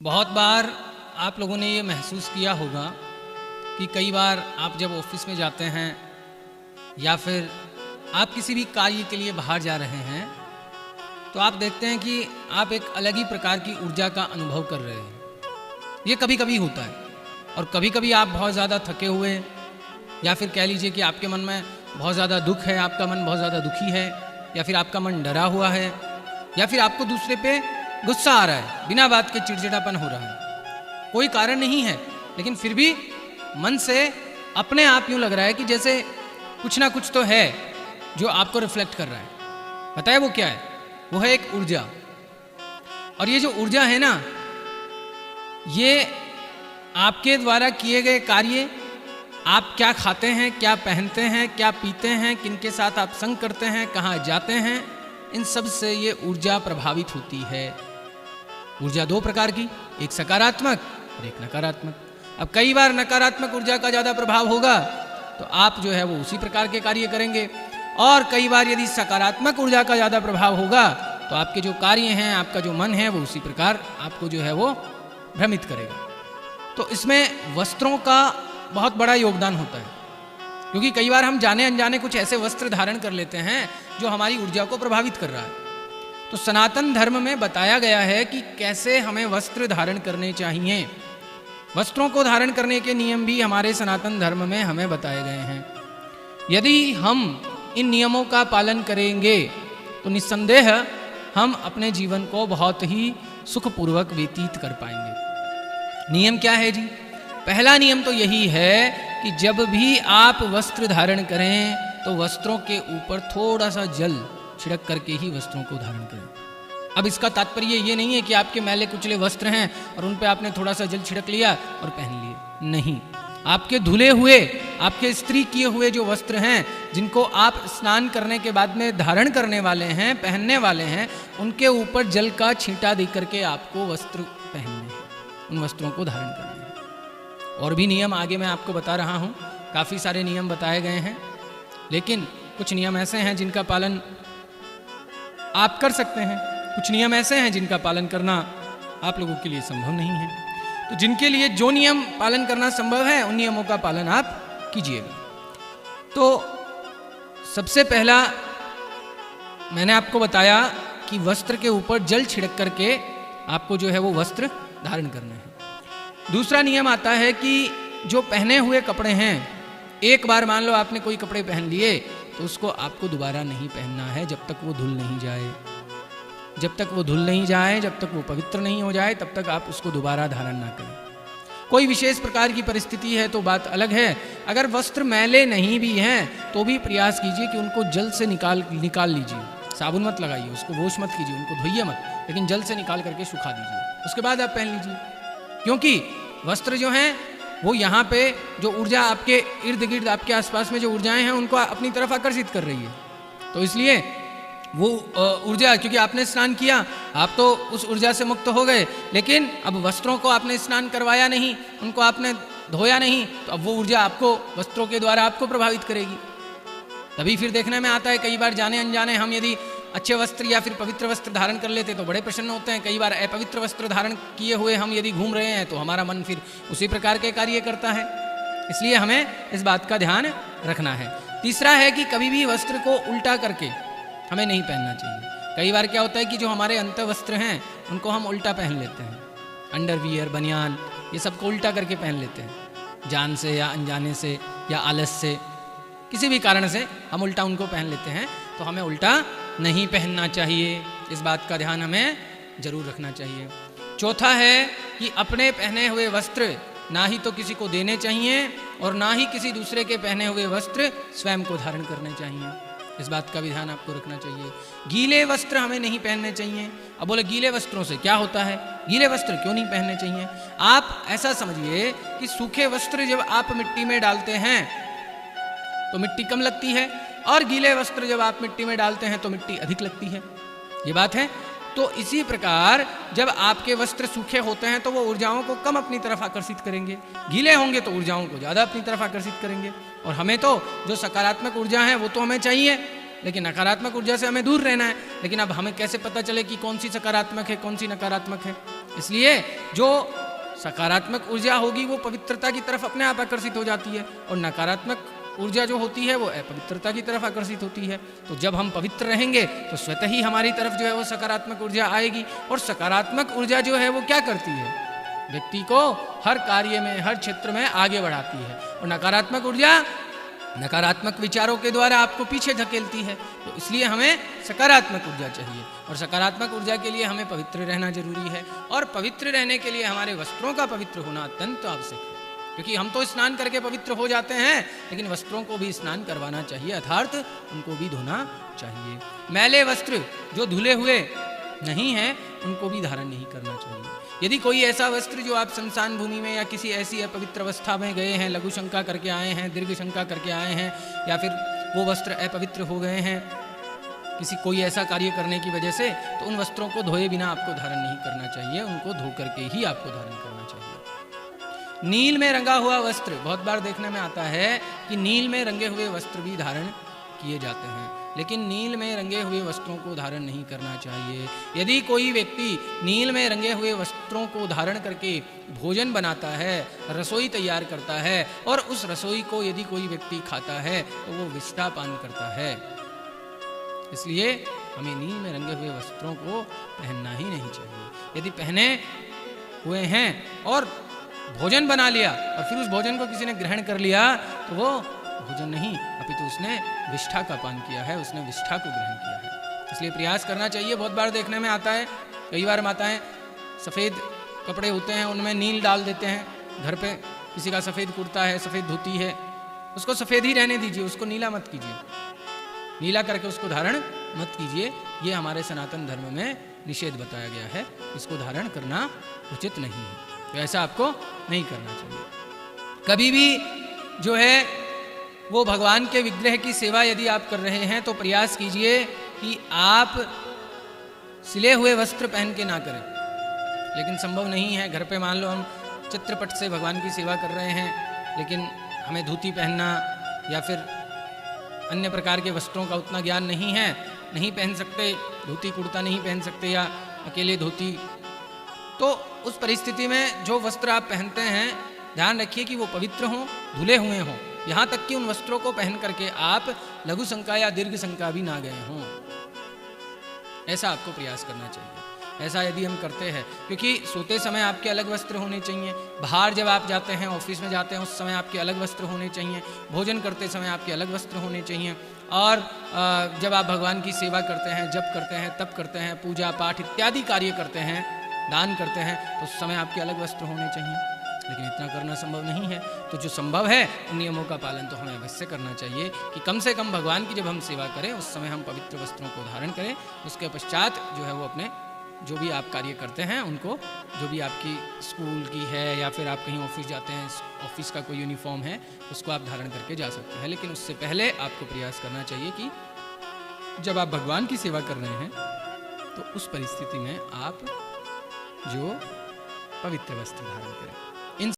बहुत बार आप लोगों ने ये महसूस किया होगा कि कई बार आप जब ऑफिस में जाते हैं या फिर आप किसी भी कार्य के लिए बाहर जा रहे हैं तो आप देखते हैं कि आप एक अलग ही प्रकार की ऊर्जा का अनुभव कर रहे हैं। ये कभी कभी होता है और कभी कभी आप बहुत ज़्यादा थके हुए या फिर कह लीजिए कि आपके मन में बहुत ज़्यादा दुख है, आपका मन बहुत ज़्यादा दुखी है या फिर आपका मन डरा हुआ है या फिर आपको दूसरे पे गुस्सा आ रहा है, बिना बात के चिड़चिड़ापन हो रहा है, कोई कारण नहीं है लेकिन फिर भी मन से अपने आप यूँ लग रहा है कि जैसे कुछ ना कुछ तो है जो आपको रिफ्लेक्ट कर रहा है। पता है वो क्या है? वो है एक ऊर्जा। और ये जो ऊर्जा है ना, ये आपके द्वारा किए गए कार्य, आप क्या खाते हैं, क्या पहनते हैं, क्या पीते हैं, किनके साथ आप संग करते हैं, कहाँ जाते हैं, इन सब से ये ऊर्जा प्रभावित होती है। ऊर्जा दो प्रकार की, एक सकारात्मक और एक नकारात्मक। अब कई बार नकारात्मक ऊर्जा का ज़्यादा प्रभाव होगा तो आप जो है वो उसी प्रकार के कार्य करेंगे, और कई बार यदि सकारात्मक ऊर्जा का ज़्यादा प्रभाव होगा तो आपके जो कार्य हैं, आपका जो मन है वो उसी प्रकार आपको जो है वो भ्रमित करेगा। तो इसमें वस्त्रों का बहुत बड़ा योगदान होता है, क्योंकि कई बार हम जाने अनजाने कुछ ऐसे वस्त्र धारण कर लेते हैं जो हमारी ऊर्जा को प्रभावित कर रहा है। तो सनातन धर्म में बताया गया है कि कैसे हमें वस्त्र धारण करने चाहिए। वस्त्रों को धारण करने के नियम भी हमारे सनातन धर्म में हमें बताए गए हैं। यदि हम इन नियमों का पालन करेंगे तो निस्संदेह हम अपने जीवन को बहुत ही सुखपूर्वक व्यतीत कर पाएंगे। नियम क्या है जी? पहला नियम तो यही है कि जब भी आप वस्त्र धारण करें तो वस्त्रों के ऊपर थोड़ा सा जल छिड़क करके ही वस्त्रों को धारण करें। अब इसका तात्पर्य ये नहीं है कि आपके मैले कुचले वस्त्र हैं और उन पे आपने थोड़ा सा जल छिड़क लिया और पहन लिए। नहीं, आपके धुले हुए, आपके इस्त्री किए हुए जो वस्त्र हैं, जिनको आप स्नान करने के बाद में धारण करने वाले हैं, पहनने वाले हैं, उनके ऊपर जल का छींटा दे करके आपको वस्त्र पहनने हैं, उन वस्त्रों को धारण करने हैं। और भी नियम आगे मैं आपको बता रहा हूँ, काफ़ी सारे नियम बताए गए हैं, लेकिन कुछ नियम ऐसे हैं जिनका पालन आप कर सकते हैं, कुछ नियम ऐसे हैं जिनका पालन करना आप लोगों के लिए संभव नहीं है। तो जिनके लिए जो नियम पालन करना संभव है उन नियमों का पालन आप कीजिएगा। तो सबसे पहला मैंने आपको बताया कि वस्त्र के ऊपर जल छिड़क करके आपको जो है वो वस्त्र धारण करना है। दूसरा नियम आता है कि जो पहने हुए कपड़े हैं, एक बार मान लो आपने कोई कपड़े पहन लिए तो उसको आपको दोबारा नहीं पहनना है जब तक वो धुल नहीं जाए। जब तक वो धुल नहीं जाए, जब तक वो पवित्र नहीं हो जाए, तब तक आप उसको दोबारा धारण ना करें। कोई विशेष प्रकार की परिस्थिति है तो बात अलग है। अगर वस्त्र मैले नहीं भी हैं तो भी प्रयास कीजिए कि उनको जल से निकाल लीजिए। साबुन मत लगाइए, उसको वॉश मत कीजिए, उनको धोइए मत, लेकिन जल से निकाल करके सुखा दीजिए, उसके बाद आप पहन लीजिए। क्योंकि वस्त्र जो हैं वो यहाँ पे जो ऊर्जा आपके इर्द गिर्द, आपके आसपास में जो ऊर्जाएं हैं उनको अपनी तरफ आकर्षित कर रही है। तो इसलिए वो ऊर्जा, क्योंकि आपने स्नान किया, आप तो उस ऊर्जा से मुक्त हो गए, लेकिन अब वस्त्रों को आपने स्नान करवाया नहीं, उनको आपने धोया नहीं, तो अब वो ऊर्जा आपको वस्त्रों के द्वारा आपको प्रभावित करेगी। तभी फिर देखने में आता है कई बार जाने अनजाने हम यदि अच्छे वस्त्र या फिर पवित्र वस्त्र धारण कर लेते तो बड़े प्रसन्न होते हैं। कई बार अपवित्र वस्त्र धारण किए हुए हम यदि घूम रहे हैं तो हमारा मन फिर उसी प्रकार के कार्य करता है। इसलिए हमें इस बात का ध्यान रखना है। तीसरा है कि कभी भी वस्त्र को उल्टा करके हमें नहीं पहनना चाहिए। कई बार क्या होता है कि जो हमारे अंत वस्त्र हैं उनको हम उल्टा पहन लेते हैं, अंडरवियर, बनियान, ये सबको उल्टा करके पहन लेते हैं। जान से या अनजाने से या आलस से, किसी भी कारण से हम उल्टा उनको पहन लेते हैं। तो हमें उल्टा नहीं पहनना चाहिए, इस बात का ध्यान हमें जरूर रखना चाहिए। चौथा है कि अपने पहने हुए वस्त्र ना ही तो किसी को देने चाहिए और ना ही किसी दूसरे के पहने हुए वस्त्र स्वयं को धारण करने चाहिए। इस बात का भी ध्यान आपको रखना चाहिए। गीले वस्त्र हमें नहीं पहनने चाहिए। अब बोले गीले वस्त्रों से क्या होता है, गीले वस्त्र क्यों नहीं पहनने चाहिए? आप ऐसा समझिए कि सूखे वस्त्र जब आप मिट्टी में डालते हैं तो मिट्टी कम लगती है, और गीले वस्त्र जब आप मिट्टी में डालते हैं तो मिट्टी अधिक लगती है। ये बात है। तो इसी प्रकार जब आपके वस्त्र सूखे होते हैं तो वो ऊर्जाओं को कम अपनी तरफ आकर्षित करेंगे, गीले होंगे तो ऊर्जाओं को ज़्यादा अपनी तरफ आकर्षित करेंगे। और हमें तो जो सकारात्मक ऊर्जा है वो तो हमें चाहिए, लेकिन नकारात्मक ऊर्जा से हमें दूर रहना है। लेकिन अब हमें कैसे पता चले कि कौन सी सकारात्मक है, कौन सी नकारात्मक है? इसलिए जो सकारात्मक ऊर्जा होगी वो पवित्रता की तरफ अपने आप आकर्षित हो जाती है, और नकारात्मक ऊर्जा जो होती है वो अपवित्रता की तरफ आकर्षित होती है। तो जब हम पवित्र रहेंगे तो स्वतः ही हमारी तरफ जो है वो सकारात्मक ऊर्जा आएगी, और सकारात्मक ऊर्जा जो है वो क्या करती है, व्यक्ति को हर कार्य में, हर क्षेत्र में आगे बढ़ाती है। और नकारात्मक ऊर्जा नकारात्मक विचारों के द्वारा आपको पीछे धकेलती है। तो इसलिए हमें सकारात्मक ऊर्जा चाहिए, और सकारात्मक ऊर्जा के लिए हमें पवित्र रहना जरूरी है, और पवित्र रहने के लिए हमारे वस्त्रों का पवित्र होना अत्यंत आवश्यक है। क्योंकि हम तो स्नान करके पवित्र हो जाते हैं, लेकिन वस्त्रों को भी स्नान करवाना चाहिए, अर्थात उनको भी धोना चाहिए। मैले वस्त्र जो धुले हुए नहीं हैं उनको भी धारण नहीं करना चाहिए। यदि कोई ऐसा वस्त्र जो आप शमशान भूमि में या किसी ऐसी अपवित्र अवस्था में गए हैं, लघु शंका करके आए हैं, दीर्घ शंका करके आए हैं, या फिर वो वस्त्र अपवित्र हो गए हैं किसी कोई ऐसा कार्य करने की वजह से, तो उन वस्त्रों को धोए बिना आपको धारण नहीं करना चाहिए, उनको धो करके ही आपको धारण करना चाहिए। नील में रंगा हुआ वस्त्र, बहुत बार देखने में आता है कि नील में रंगे हुए वस्त्र भी धारण किए जाते हैं, लेकिन नील में रंगे हुए वस्त्रों को धारण नहीं करना चाहिए। यदि कोई व्यक्ति नील में रंगे हुए वस्त्रों को धारण करके भोजन बनाता है, रसोई तैयार करता है, और उस रसोई को यदि कोई व्यक्ति खाता है तो वो विष्ठा पान करता है। इसलिए हमें नील में रंगे हुए वस्त्रों को पहनना ही नहीं चाहिए। यदि पहने हुए हैं और भोजन बना लिया और फिर उस भोजन को किसी ने ग्रहण कर लिया तो वो भोजन नहीं, अपितु उसने विष्ठा का पान किया है, उसने विष्ठा को ग्रहण किया है। इसलिए प्रयास करना चाहिए। बहुत बार देखने में आता है, कई बार माताएं सफ़ेद कपड़े होते हैं उनमें नील डाल देते हैं। घर पे किसी का सफ़ेद कुर्ता है, सफ़ेद धोती है, उसको सफ़ेद ही रहने दीजिए, उसको नीला मत कीजिए, नीला करके उसको धारण मत कीजिए। ये हमारे सनातन धर्म में निषेध बताया गया है, इसको धारण करना उचित नहीं है, तो ऐसा आपको नहीं करना चाहिए। कभी भी जो है वो भगवान के विग्रह की सेवा यदि आप कर रहे हैं तो प्रयास कीजिए कि आप सिले हुए वस्त्र पहन के ना करें। लेकिन संभव नहीं है, घर पे मान लो हम चित्रपट से भगवान की सेवा कर रहे हैं, लेकिन हमें धोती पहनना या फिर अन्य प्रकार के वस्त्रों का उतना ज्ञान नहीं है, नहीं पहन सकते, धोती कुर्ता नहीं पहन सकते या अकेले धोती, तो उस परिस्थिति में जो वस्त्र आप पहनते हैं ध्यान रखिए कि वो पवित्र हों, धुले हुए हों, यहाँ तक कि उन वस्त्रों को पहन करके आप लघु शंका या दीर्घ शंका भी ना गए हों। ऐसा आपको प्रयास करना चाहिए। ऐसा यदि हम करते हैं, क्योंकि सोते समय आपके अलग वस्त्र होने चाहिए, बाहर जब आप जाते हैं, ऑफिस में जाते हैं, उस समय आपके अलग वस्त्र होने चाहिए, भोजन करते समय आपके अलग वस्त्र होने चाहिए, और जब आप भगवान की सेवा करते हैं, जप करते हैं, तप करते हैं, पूजा पाठ इत्यादि कार्य करते हैं, दान करते हैं, तो उस समय आपके अलग वस्त्र होने चाहिए। लेकिन इतना करना संभव नहीं है, तो जो संभव है उन नियमों का पालन तो हमें अवश्य करना चाहिए कि कम से कम भगवान की जब हम सेवा करें उस समय हम पवित्र वस्त्रों को धारण करें। उसके पश्चात जो है वो अपने जो भी आप कार्य करते हैं उनको, जो भी आपकी स्कूल की है या फिर आप कहीं ऑफिस जाते हैं, ऑफिस का कोई यूनिफॉर्म है, उसको आप धारण करके जा सकते हैं। लेकिन उससे पहले आपको प्रयास करना चाहिए कि जब आप भगवान की सेवा कर रहे हैं तो उस परिस्थिति में आप जो पवित्र वस्त्र धारण करें।